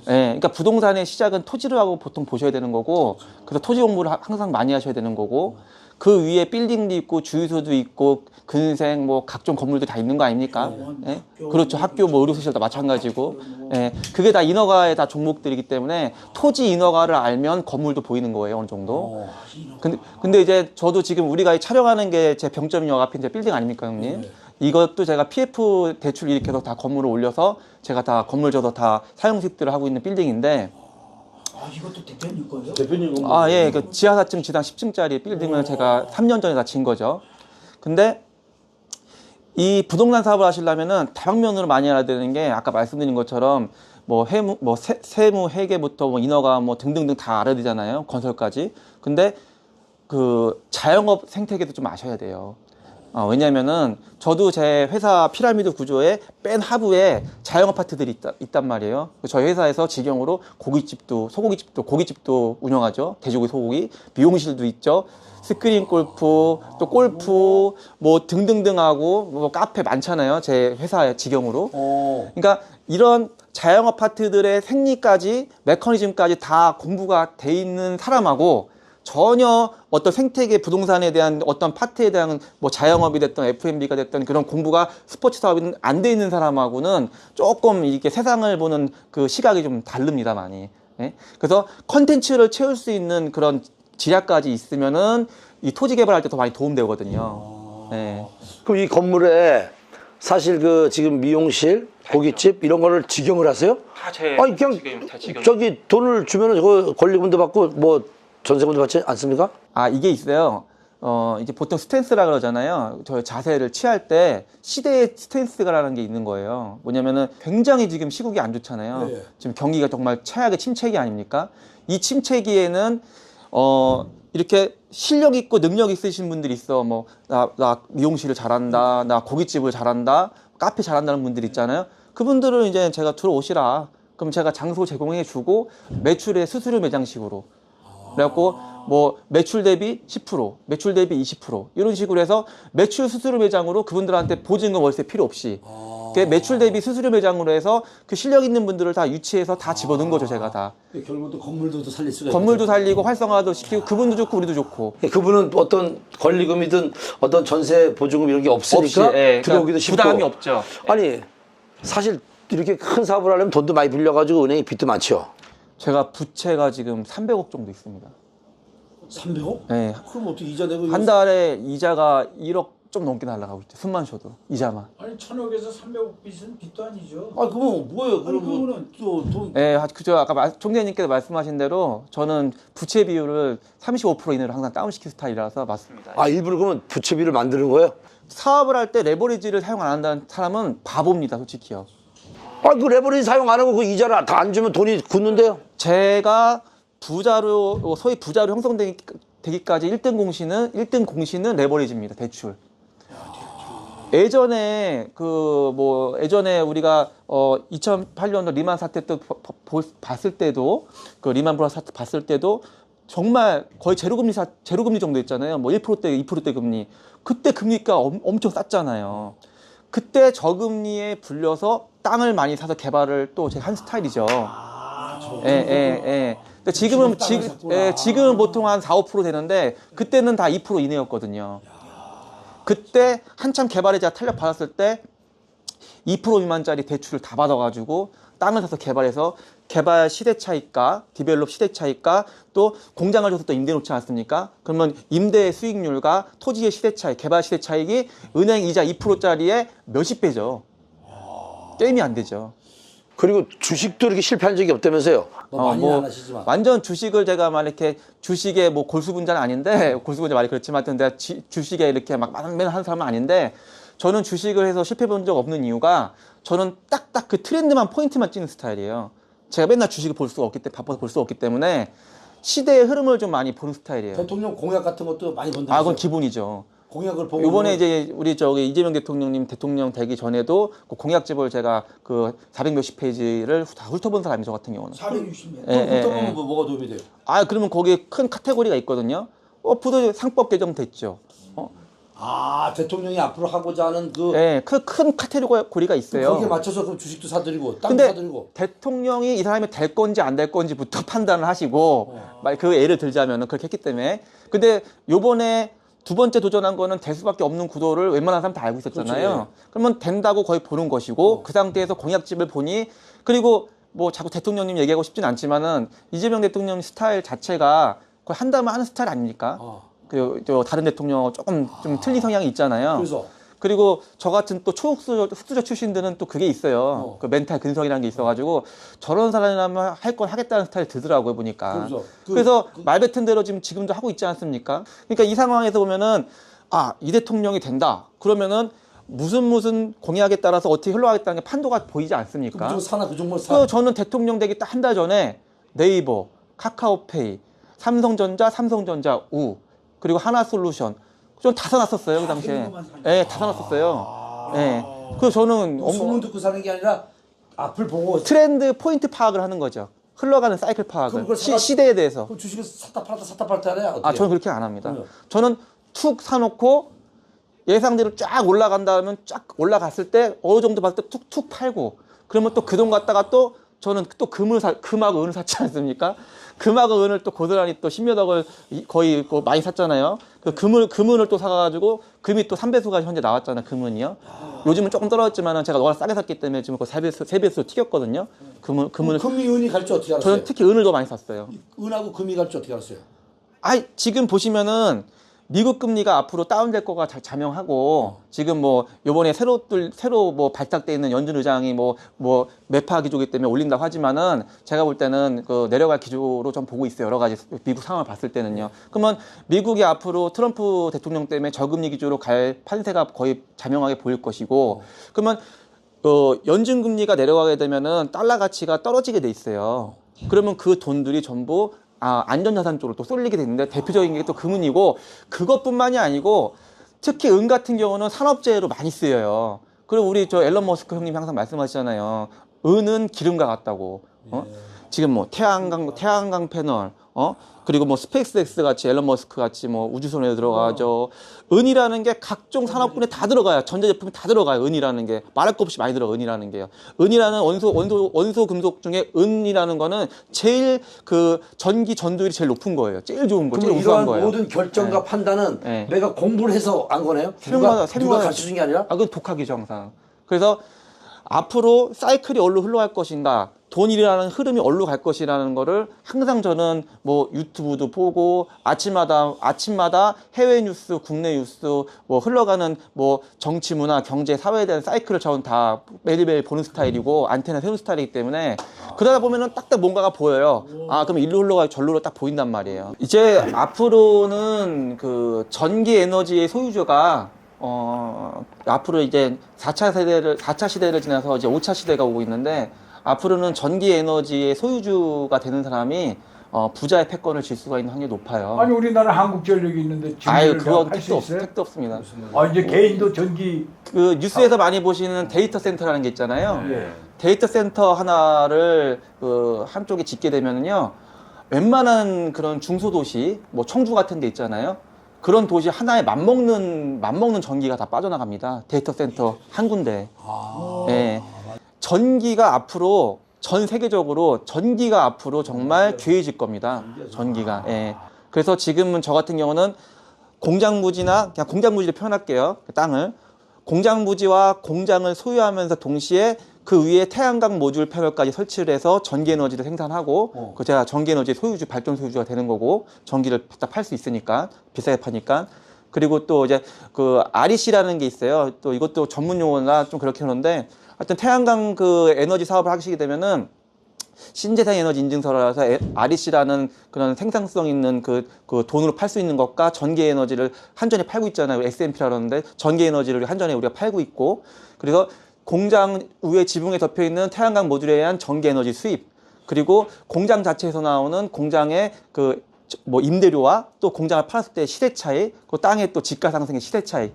Speaker 1: 그러니까 부동산의 시작은 토지를 하고 보통 보셔야 되는 거고, 그래서 토지 공부를 항상 많이 하셔야 되는 거고, 그 위에 빌딩도 있고, 주유소도 있고, 근생, 뭐, 각종 건물도 다 있는 거 아닙니까? 예? 그렇죠. 학교, 뭐, 의료시설 다 마찬가지고. 예. 그게 다 인허가의 다 종목들이기 때문에, 토지 인허가를 알면 건물도 보이는 거예요, 어느 정도. 근데 이제 저도 지금 우리가 촬영하는 게 제 병점이 여 앞에 이제 빌딩 아닙니까, 형님? 이것도 제가 PF 대출 일으켜서 다 건물을 올려서 제가 다 건물 줘서 다 사용 수익들을 하고 있는 빌딩인데,
Speaker 3: 이것도 대표님 거예요?
Speaker 2: 대표님
Speaker 1: 예, 그 지하 4층, 지상 10층짜리 빌딩을 제가 3년 전에 다 진 거죠. 근데 이 부동산 사업을 하시려면은 다방면으로 많이 알아야 되는 게 아까 말씀드린 것처럼 뭐 세무, 회계부터 뭐 인허가 뭐 등등등 다 알아야 되잖아요. 건설까지. 근데 그 자영업 생태계도 좀 아셔야 돼요. 왜냐면은 저도 제 회사 피라미드 구조에 맨 하부에 자영 아파트들이 있단 말이에요. 저희 회사에서 직영으로 고깃집도, 소고기집도, 고깃집도 운영하죠. 돼지고기, 소고기, 미용실도 있죠. 스크린 골프, 또 골프, 뭐 등등등하고 뭐 카페 많잖아요. 제 회사의 직영으로. 그러니까 이런 자영 아파트들의 생리까지 메커니즘까지 다 공부가 돼 있는 사람하고 전혀 어떤 생태계 부동산에 대한 어떤 파트에 대한 뭐 자영업이 됐던 F&B가 됐던 그런 공부가 스포츠 사업이 안 돼 있는 사람하고는 조금 이렇게 세상을 보는 그 시각이 좀 다릅니다, 많이. 예? 그래서 컨텐츠를 채울 수 있는 그런 지략까지 있으면은 이 토지 개발할 때 더 많이 도움되거든요. 예.
Speaker 2: 그럼 이 건물에 사실 그 지금 미용실, 고깃집 이런 거를 직영을 하세요?
Speaker 1: 다 제
Speaker 2: 아니 그냥 저기 돈을 주면은 저거 권리금도 받고 뭐 전세금도 받지 않습니까?
Speaker 1: 이게 있어요. 이제 보통 스탠스라 그러잖아요. 저 자세를 취할 때 시대의 스탠스가라는 게 있는 거예요. 뭐냐면은 굉장히 지금 시국이 안 좋잖아요.
Speaker 2: 네.
Speaker 1: 지금 경기가 정말 최악의 침체기 아닙니까? 이 침체기에는 이렇게 실력 있고 능력 있으신 분들이 있어. 뭐 나 미용실을 잘한다, 나 고깃집을 잘한다, 카페 잘한다는 분들 있잖아요. 그분들은 이제 제가 들어오시라. 그럼 제가 장소 제공해 주고 매출의 수수료 매장식으로. 그래갖고 뭐 매출 대비 10%, 매출 대비 20% 이런 식으로 해서 매출 수수료 매장으로 그분들한테 보증금 월세 필요 없이 매출 대비 수수료 매장으로 해서 그 실력 있는 분들을 다 유치해서 다 집어넣은 거죠, 제가 다.
Speaker 3: 결국 또 건물도 살릴 수가
Speaker 1: 건물도 살리고 활성화도 시키고 그분도 좋고 우리도 좋고.
Speaker 2: 그분은 어떤 권리금이든 어떤 전세 보증금 이런 게 없으니까
Speaker 1: 그러니까
Speaker 2: 들어오기도 쉽고
Speaker 1: 부담이 없죠.
Speaker 2: 아니 사실 이렇게 큰 사업을 하려면 돈도 많이 빌려가지고 은행에 빚도 많죠.
Speaker 1: 제가 부채가 지금 300억 정도 있습니다.
Speaker 3: 300억?
Speaker 1: 네.
Speaker 3: 그럼 어떻게 이자 내고
Speaker 1: 한 달에 이자가 1억 좀 넘게 날라가고 있죠. 숨만 쉬어도 이자만.
Speaker 4: 아니 1,000억에서 300억 빚은 빚도 아니죠.
Speaker 3: 그러면 뭐예요?
Speaker 4: 아니
Speaker 3: 그러면
Speaker 4: 그거는
Speaker 3: 또돈
Speaker 1: 네, 그죠. 아까 총재님께서 말씀하신 대로 저는 부채 비율을 35% 이내로 항상 다운시킨 스타일이라서 맞습니다.
Speaker 2: 일부러 그러면 부채비를 만드는 거예요?
Speaker 1: 사업을 할 때 레버리지를 사용 안 한다는 사람은 바보입니다, 솔직히요.
Speaker 2: 그 레버리지 사용 안 하고 그 이자를 다 안 주면 돈이 굳는데요?
Speaker 1: 제가 부자로 소위 부자로 형성되기까지 1등 공시는 레버리지입니다, 대출. 예전에 예전에 우리가 2008년도 리만 사태 때 봤을 때도 그 리만 브라더스 사태 봤을 때도 정말 거의 제로금리 정도 있잖아요. 뭐 1%대, 2%대 금리. 그때 금리가 엄청 쌌잖아요. 그때 저금리에 불려서 땅을 많이 사서 개발을 또 제가 한 스타일이죠. 근데 지금은 보통 한 4, 5% 되는데 그때는 다 2% 이내였거든요. 그때 한참 개발에 제가 탄력 받았을 때 2% 미만짜리 대출을 다 받아가지고 땅을 사서 개발해서 개발 시대 차익과 디벨롭 시대 차익과 또 공장을 줘서 또 임대 놓지 않습니까? 그러면 임대의 수익률과 토지의 시대 차익, 개발 시대 차익이 은행 이자 2%짜리에 몇십 배죠. 게임이 안 되죠.
Speaker 2: 그리고 주식도 이렇게 실패한 적이 없다면서요?
Speaker 3: 많이는 안 하시지만
Speaker 1: 완전 주식을 제가 막 이렇게 주식에 뭐 골수분자는 아닌데 골수분자 말이 그렇지만 하여튼 내가 주식에 이렇게 막 맨날 하는 사람은 아닌데 저는 주식을 해서 실패 본 적 없는 이유가 저는 딱딱 그 트렌드만 포인트만 찍는 스타일이에요. 제가 맨날 주식을 볼 수가 없기 때문에 바빠서 볼 수가 없기 때문에 시대의 흐름을 좀 많이 보는 스타일이에요.
Speaker 3: 대통령 공약 같은 것도 많이 본다.
Speaker 1: 그건 기본이죠.
Speaker 3: 공약을 보고
Speaker 1: 요번에 이제 우리 저기 이재명 대통령님 대통령 되기 전에도 그 공약집을 제가 그 400몇십 페이지를 다 훑어본 사람이 저 같은 경우는.
Speaker 4: 460년.
Speaker 3: 훑어보면 뭐가 도움이 돼요?
Speaker 1: 아, 그러면 거기에 큰 카테고리가 있거든요. 부도 상법 개정됐죠.
Speaker 3: 아, 대통령이 앞으로 하고자 하는 그
Speaker 1: 예, 큰 카테고리가 있어요.
Speaker 3: 거기에 맞춰서 그럼 주식도 사드리고 땅도
Speaker 1: 근데
Speaker 3: 사드리고.
Speaker 1: 대통령이 이 사람이 될 건지 안 될 건지부터 판단을 하시고 그 예를 들자면은 그렇게 했기 때문에. 근데 요번에 두 번째 도전한 거는 될 수밖에 없는 구도를 웬만한 사람 다 알고 있었잖아요.
Speaker 3: 그렇죠,
Speaker 1: 그러면 된다고 거의 보는 것이고 그 상태에서 공약집을 보니, 그리고 뭐 자꾸 대통령님 얘기하고 싶진 않지만은 이재명 대통령 스타일 자체가 거의 한다면 하는 스타일 아닙니까? 저 다른 대통령 조금 좀 틀린 성향이 있잖아요.
Speaker 3: 그래서
Speaker 1: 그리고 저 같은 또 흑수저 출신들은 또 그게 있어요. 그 멘탈 근성이라는 게 있어가지고 저런 사람이라면 할 건 하겠다는 스타일이 들더라고요, 보니까. 그래서 말 뱉은 대로 지금도 하고 있지 않습니까? 그러니까 이 상황에서 보면은 이 대통령이 된다. 그러면은 무슨 공약에 따라서 어떻게 흘러가겠다는 게 판도가 보이지 않습니까?
Speaker 3: 그쪽 사나 그 종목 사.
Speaker 1: 그래서 저는 대통령 되기 딱 한 달 전에 네이버, 카카오페이, 삼성전자, 우, 그리고 하나솔루션 좀 다 사놨었어요, 그 당시에. 예, 다 사놨었어요. 예. 그래서 저는
Speaker 3: 소문 듣고 사는 게 아니라 앞을 보고.
Speaker 1: 트렌드 포인트 파악을 하는 거죠. 흘러가는 사이클
Speaker 3: 그럼
Speaker 1: 파악을.
Speaker 3: 그걸
Speaker 1: 시대에 대해서.
Speaker 3: 그럼 주식을 샀다 팔았다 하냐? 어떻게?
Speaker 1: 저는 그렇게 안 합니다.
Speaker 3: 그래요?
Speaker 1: 저는 툭 사놓고 예상대로 쫙 올라간다면 쫙 올라갔을 때 어느 정도 봤을 때 툭툭 팔고, 그러면 또 그 돈 갖다가 또 저는 또 금하고 은을 샀지 않습니까? 금하고 은을 또 고스란히 또 10몇 억을 거의 많이 샀잖아요. 그 금은을 또 사가지고 금이 또 3배수가 현재 나왔잖아요. 금은이요. 요즘은 조금 떨어졌지만은 제가 워낙 싸게 샀기 때문에 지금 그 3배수 튀겼거든요. 금은을.
Speaker 3: 금이 은이 갈지 어떻게 알았어요?
Speaker 1: 저는 특히 은을 더 많이 샀어요.
Speaker 3: 은하고 금이 갈지 어떻게 알았어요?
Speaker 1: 지금 보시면은 미국 금리가 앞으로 다운될 거가 자명하고, 지금 뭐 요번에 새로 뭐 발탁돼 있는 연준 의장이 뭐 매파 기조기 때문에 올린다고 하지만은 제가 볼 때는 그 내려갈 기조로 좀 보고 있어요. 여러 가지 미국 상황을 봤을 때는요. 그러면 미국이 앞으로 트럼프 대통령 때문에 저금리 기조로 갈 판세가 거의 자명하게 보일 것이고, 그러면 연준 금리가 내려가게 되면은 달러 가치가 떨어지게 돼 있어요. 그러면 그 돈들이 전부 안전자산 쪽으로 또 쏠리게 되는데, 대표적인 게 또 금은이고, 그것뿐만이 아니고 특히 은 같은 경우는 산업재해로 많이 쓰여요. 그리고 우리 저 앨런 머스크 형님 항상 말씀하시잖아요. 은은 기름과 같다고. 지금 뭐 태양광 패널, 그리고 뭐 스페이스X 같이 앨런 머스크 같이 뭐 우주선에 들어가죠. 은이라는 게 각종 산업군에 다 들어가요. 전자제품이 다 들어가요. 은이라는 게 말할 것 없이 많이 들어가. 은이라는 게요. 은이라는 원소 금속 중에 은이라는 거는 제일 그 전기 전도율이 제일 높은 거예요. 제일 좋은 거, 제일 우수한
Speaker 3: 이러한
Speaker 1: 거예요.
Speaker 3: 모든 결정과 판단은
Speaker 1: 네.
Speaker 3: 내가 공부를 해서 안 거네요?
Speaker 1: 누가
Speaker 3: 가르쳐 준 게 아니라?
Speaker 1: 그건 독학이죠, 항상. 그래서 앞으로 사이클이 어디로 흘러갈 것인가, 돈이라는 흐름이 어디로 갈 것이라는 거를 항상 저는 뭐 유튜브도 보고 아침마다 해외 뉴스, 국내 뉴스, 뭐 흘러가는 뭐 정치, 문화, 경제, 사회에 대한 사이클을 저는 다 매일매일 보는 스타일이고 안테나 세우는 스타일이기 때문에, 그러다 보면은 딱딱 뭔가가 보여요. 그럼 일로 흘러가고 절로 딱 보인단 말이에요. 이제 앞으로는 그 전기 에너지의 소유주가 앞으로 이제 4차 시대를 지나서 이제 5차 시대가 오고 있는데, 앞으로는 전기 에너지의 소유주가 되는 사람이 부자의 패권을 질 수가 있는 확률이 높아요.
Speaker 4: 아니 우리나라 한국전력이 있는데
Speaker 1: 그건
Speaker 4: 할수 있어요?
Speaker 1: 택도 없습니다.
Speaker 4: 이제 개인도 전기
Speaker 1: 그 뉴스에서 많이 보시는 데이터 센터라는 게 있잖아요. 데이터 센터 하나를 그 한쪽에 짓게 되면은요, 웬만한 그런 중소도시, 뭐 청주 같은 데 있잖아요. 그런 도시 하나에 맞먹는 전기가 다 빠져나갑니다. 데이터 센터 한 군데. 예. 전기가 앞으로 전 세계적으로 전기가 앞으로 정말 귀해질 겁니다. 전기가. 예. 그래서 지금은 저 같은 경우는 공장부지나 그냥 공장부지를 표현할게요. 그 땅을. 공장부지와 공장을 소유하면서 동시에 그 위에 태양광 모듈 패널까지 설치를 해서 전기 에너지를 생산하고, 그 제가 전기 에너지 소유주, 발전 소유주가 되는 거고, 전기를 딱 팔 수 있으니까, 비싸게 파니까. 그리고 또 이제 그 REC라는 게 있어요. 또 이것도 전문 용어나 좀 그렇게 하는데, 하여튼 태양광 그 에너지 사업을 하시게 되면은 신재생 에너지 인증서라서 REC라는 그런 생산성 있는 그 돈으로 팔 수 있는 것과 전기 에너지를 한전에 팔고 있잖아요. S&P라는데 전기 에너지를 한전에 우리가 팔고 있고, 그래서 공장 위에 지붕에 덮여 있는 태양광 모듈에 의한 전기 에너지 수입, 그리고 공장 자체에서 나오는 공장의 그 뭐 임대료와 또 공장을 팔았을 때 시세 차이, 그 땅의 또 지가 상승의 시세 차이,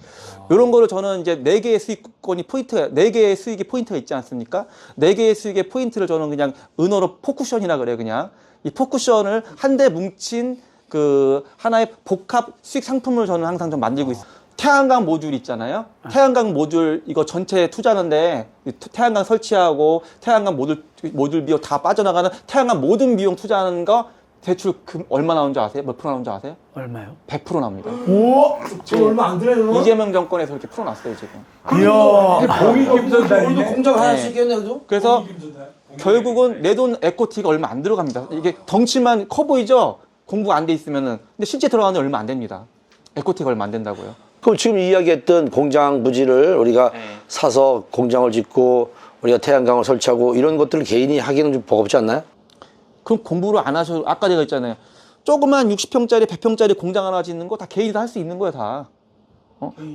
Speaker 1: 이런 거를 저는 이제 4개의 수익권이 포인트가, 4개의 수익이 포인트가 있지 않습니까? 4개의 수익의 포인트를 저는 그냥 은어로 포쿠션이라 그래요, 그냥. 이 포쿠션을 한데 뭉친 그 하나의 복합 수익 상품을 저는 항상 좀 만들고 있어요. 태양광 모듈 있잖아요. 태양광 모듈 이거 전체 투자하는데 태양광 설치하고 태양광 모듈 비용 다 빠져나가는 태양광 모든 비용 투자하는 거 대출 얼마 나오는 줄 아세요? 몇 프로 나오는 줄 아세요?
Speaker 5: 얼마요?
Speaker 1: 100% 나옵니다.
Speaker 4: 오, 저 얼마 안 되네요.
Speaker 1: 이재명 정권에서 이렇게 풀어놨어요, 지금.
Speaker 4: 이야, 공익
Speaker 3: 우리도
Speaker 4: 김선달이네.
Speaker 3: 공장 하나 할
Speaker 1: 네.
Speaker 3: 수 있겠네, 그래도?
Speaker 1: 그래서 결국은 내 돈 에코티가 얼마 안 들어갑니다. 이게 덩치만 커 보이죠? 공부 안 돼 있으면은. 근데 실제 들어가는 게 얼마 안 됩니다. 에코티가 얼마 안 된다고요.
Speaker 2: 그럼 지금 이야기했던 공장 부지를 우리가 사서 공장을 짓고 우리가 태양광을 설치하고 이런 것들을 개인이 하기는 좀 버겁지 않나요?
Speaker 1: 그럼 공부를 안 하셔도, 아까 제가 했잖아요. 조그만 60평짜리, 100평짜리 공장 하나 짓는 거 다 개인이 다 할 수 있는 거예요, 다.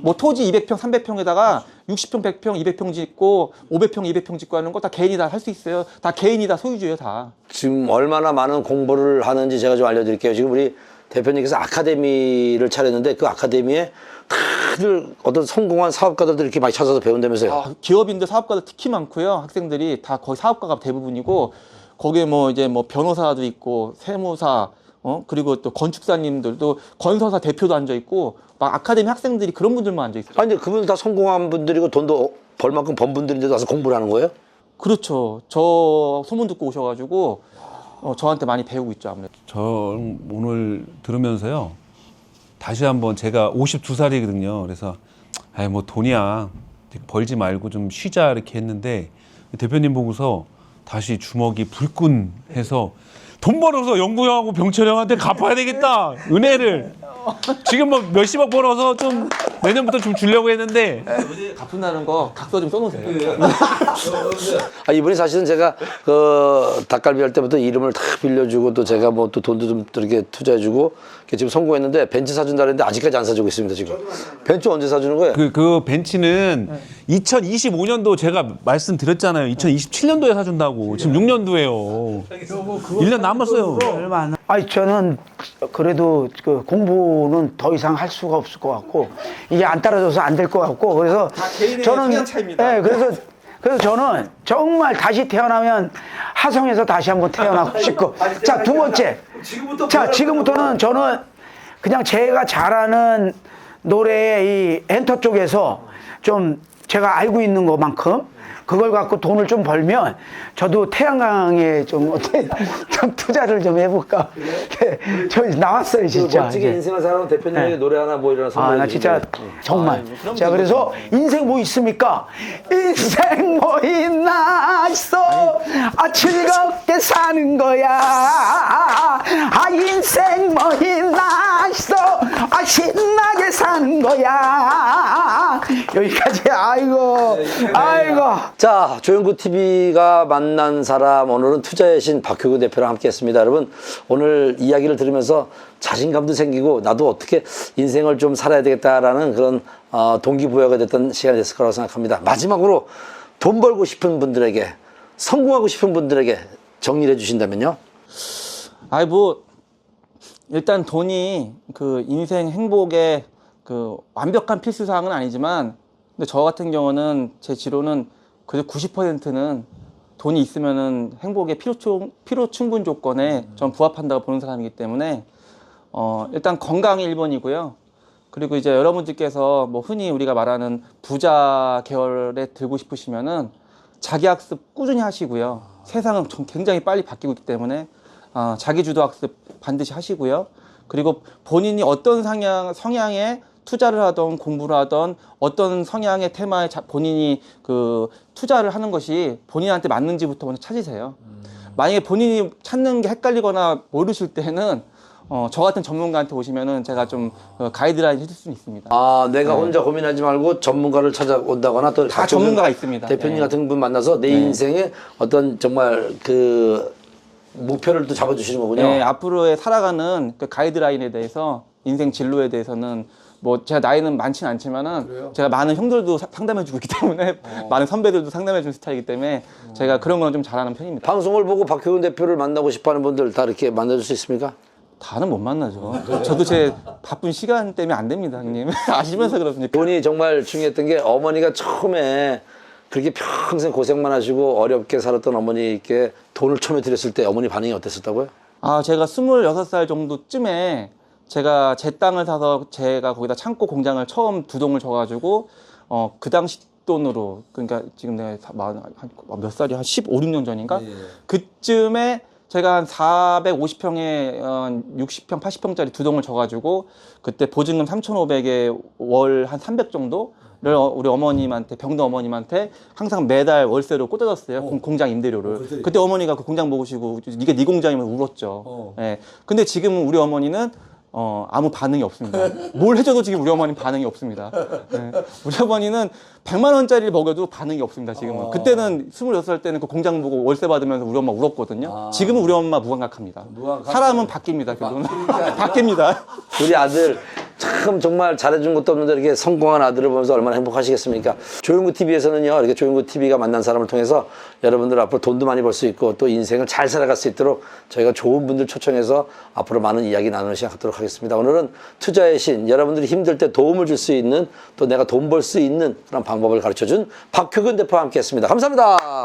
Speaker 1: 뭐 토지 200평, 300평에다가 60평, 100평, 200평 짓고 500평, 200평 짓고 하는 거 다 개인이 다 할 수 있어요. 다 개인이 다 소유주예요, 다.
Speaker 2: 지금 얼마나 많은 공부를 하는지 제가 좀 알려드릴게요. 지금 우리 대표님께서 아카데미를 차렸는데 그 아카데미에 다들 어떤 성공한 사업가들도 이렇게 많이 찾아서 배운다면서요.
Speaker 1: 기업인들, 사업가들 특히 많고요. 학생들이 다 거의 사업가가 대부분이고, 거기에 뭐 이제 뭐 변호사도 있고, 세무사, 그리고 또 건축사님들도 건설사 대표도 앉아 있고, 막 아카데미 학생들이 그런 분들만 앉아 있어요.
Speaker 2: 아니 근데 그분들 다 성공한 분들이고 돈도 벌 만큼 번 분들인데도 와서 공부를 하는 거예요?
Speaker 1: 그렇죠. 저 소문 듣고 오셔가지고 저한테 많이 배우고 있죠, 아무래도.
Speaker 6: 저 오늘 들으면서요. 다시 한번 제가 52살이거든요. 그래서 아이 뭐 돈이야. 벌지 말고 좀 쉬자 이렇게 했는데 대표님 보고서 다시 주먹이 불끈 해서 돈 벌어서 영구 형하고 병철 형한테 갚아야 되겠다. 은혜를. 지금 뭐 몇십억 벌어서 좀 내년부터 좀 주려고 했는데
Speaker 1: 갚는다는 거 각서 좀 써놓으세요.
Speaker 2: 아, 이분이 사실은 제가 그 닭갈비 할 때부터 이름을 다 빌려주고 또 제가 뭐 또 돈도 좀 이렇게 투자해주고 이렇게 지금 성공했는데 벤츠 사준다 그랬는데 아직까지 안 사주고 있습니다, 지금. 벤츠 언제 사주는 거예요?
Speaker 6: 그 벤츠는 2025년도 제가 말씀드렸잖아요. 2027년도에 사준다고. 지금 6년도예요. 1년 남았어요.
Speaker 5: 얼마 안. 아니 저는 그래도 그 공부는 더 이상 할 수가 없을 것 같고 이게 안 따라줘서 안 될 것 같고 그래서
Speaker 1: 개인의
Speaker 5: 저는
Speaker 1: 성향 차이입니다.
Speaker 5: 네, 그래서 저는 정말 다시 태어나면 하성에서 다시 한번 태어나고 싶고 자 두 번째 자 지금부터는 저는 그냥 제가 잘하는 노래의 이 엔터 쪽에서 좀 제가 알고 있는 것만큼 그걸 갖고 돈을 좀 벌면 저도 태양광에 좀 어때 좀 투자를 좀 해볼까. 저 나왔어요 진짜.
Speaker 2: 멋지게
Speaker 5: 이제.
Speaker 2: 인생을 살아온 대표님에게
Speaker 5: 네.
Speaker 2: 노래 하나 뭐 이런
Speaker 5: 아, 나 진짜 정말. 자, 그래서 인생 뭐 있습니까? 인생 뭐 있나 있어. 아, 즐겁게 사는 거야. 아, 인생 뭐 있나 있어. 아, 신나게 사는 거야. 여기까지. 아이고, 아이고.
Speaker 2: 자, 조영구 TV가 만난 사람 오늘은 투자의 신 박효근 대표랑 함께했습니다. 여러분 오늘 이야기를 들으면서 자신감도 생기고 나도 어떻게 인생을 좀 살아야 되겠다라는 그런 동기부여가 됐던 시간이 됐을 거라고 생각합니다. 마지막으로 돈 벌고 싶은 분들에게 성공하고 싶은 분들에게 정리를 해주신다면요?
Speaker 1: 아이 뭐 일단 돈이 그 인생 행복의 그 완벽한 필수 사항은 아니지만, 근데 저 같은 경우는 제 지로는 그래도 90%는 돈이 있으면은 행복의 필요 충분 조건에 전 부합한다고 보는 사람이기 때문에 일단 건강이 1번이고요. 그리고 이제 여러분들께서 뭐 흔히 우리가 말하는 부자 계열에 들고 싶으시면은 자기 학습 꾸준히 하시고요. 세상은 굉장히 빨리 바뀌고 있기 때문에 자기 주도 학습 반드시 하시고요. 그리고 본인이 어떤 성향의 투자를 하던 공부를 하던 어떤 성향의 테마에 본인이 그 투자를 하는 것이 본인한테 맞는지부터 먼저 찾으세요. 만약에 본인이 찾는 게 헷갈리거나 모르실 때는 저 같은 전문가한테 오시면은 제가 좀 가이드라인 해줄 수는 있습니다.
Speaker 2: 아, 내가 혼자 고민하지 말고 전문가를 찾아온다거나 또
Speaker 1: 다 전문가가 있습니다.
Speaker 2: 대표님
Speaker 1: 네.
Speaker 2: 같은 분 만나서 내 인생에 어떤 정말 그 목표를 또 잡아주시는 거군요.
Speaker 1: 네, 앞으로의 살아가는 그 가이드라인에 대해서 인생 진로에 대해서는 뭐 제가 나이는 많지는 않지만은 제가 많은 형들도 상담해주고 있기 때문에 많은 선배들도 상담해주는 스타일이기 때문에 제가 그런 거는 좀 잘하는 편입니다.
Speaker 2: 방송을 보고 박효근 대표를 만나고 싶어하는 분들 다 이렇게 만나줄 수 있습니까?
Speaker 1: 다는 못 만나죠. 저도 제 바쁜 시간 때문에 안 됩니다, 형님. 아시면서 그렇습니까?
Speaker 2: 돈이 정말 중요했던 게 어머니가 처음에 그렇게 평생 고생만 하시고 어렵게 살았던 어머니께 돈을 처음에 드렸을 때 어머니 반응이 어땠었다고요?
Speaker 1: 아, 제가 26살 정도쯤에 제가 제 땅을 사서 제가 거기다 창고 공장을 처음 2동을 줘가지고, 그 당시 돈으로, 그러니까 지금 내가 몇 살이야? 한 15, 16년 전인가? 그쯤에 제가 한 450평에 60평, 80평짜리 2동을 줘가지고, 그때 보증금 3,500에 월 한 300 정도? 를 우리 어머님한테, 병도 어머님한테 항상 매달 월세로 꽂아줬어요. 공장 임대료를. 그때 어머니가 그 공장 보시고 이게 네 공장이면 울었죠. 예. 근데 지금 우리 어머니는 아무 반응이 없습니다. 뭘 해줘도 지금 우리 어머니는 반응이 없습니다. 예. 우리 어머니는 100만 원짜리를 먹여도 반응이 없습니다, 지금은. 그때는 26살 때는 그 공장 보고 월세 받으면서 우리 엄마 울었거든요. 지금은 우리 엄마 무감각합니다. 사람은 바뀝니다, 그건. 바뀝니다.
Speaker 2: 우리 아들 참 정말 잘해준 것도 없는데 이렇게 성공한 아들을 보면서 얼마나 행복하시겠습니까? 조용구 TV에서는요, 이렇게 조용구 TV가 만난 사람을 통해서 여러분들 앞으로 돈도 많이 벌 수 있고 또 인생을 잘 살아갈 수 있도록 저희가 좋은 분들 초청해서 앞으로 많은 이야기 나누는 시간 갖도록 하겠습니다. 오늘은 투자의 신, 여러분들이 힘들 때 도움을 줄 수 있는 또 내가 돈 벌 수 있는 그런 방법을 가르쳐준 박효근 대표와 함께 했습니다. 감사합니다.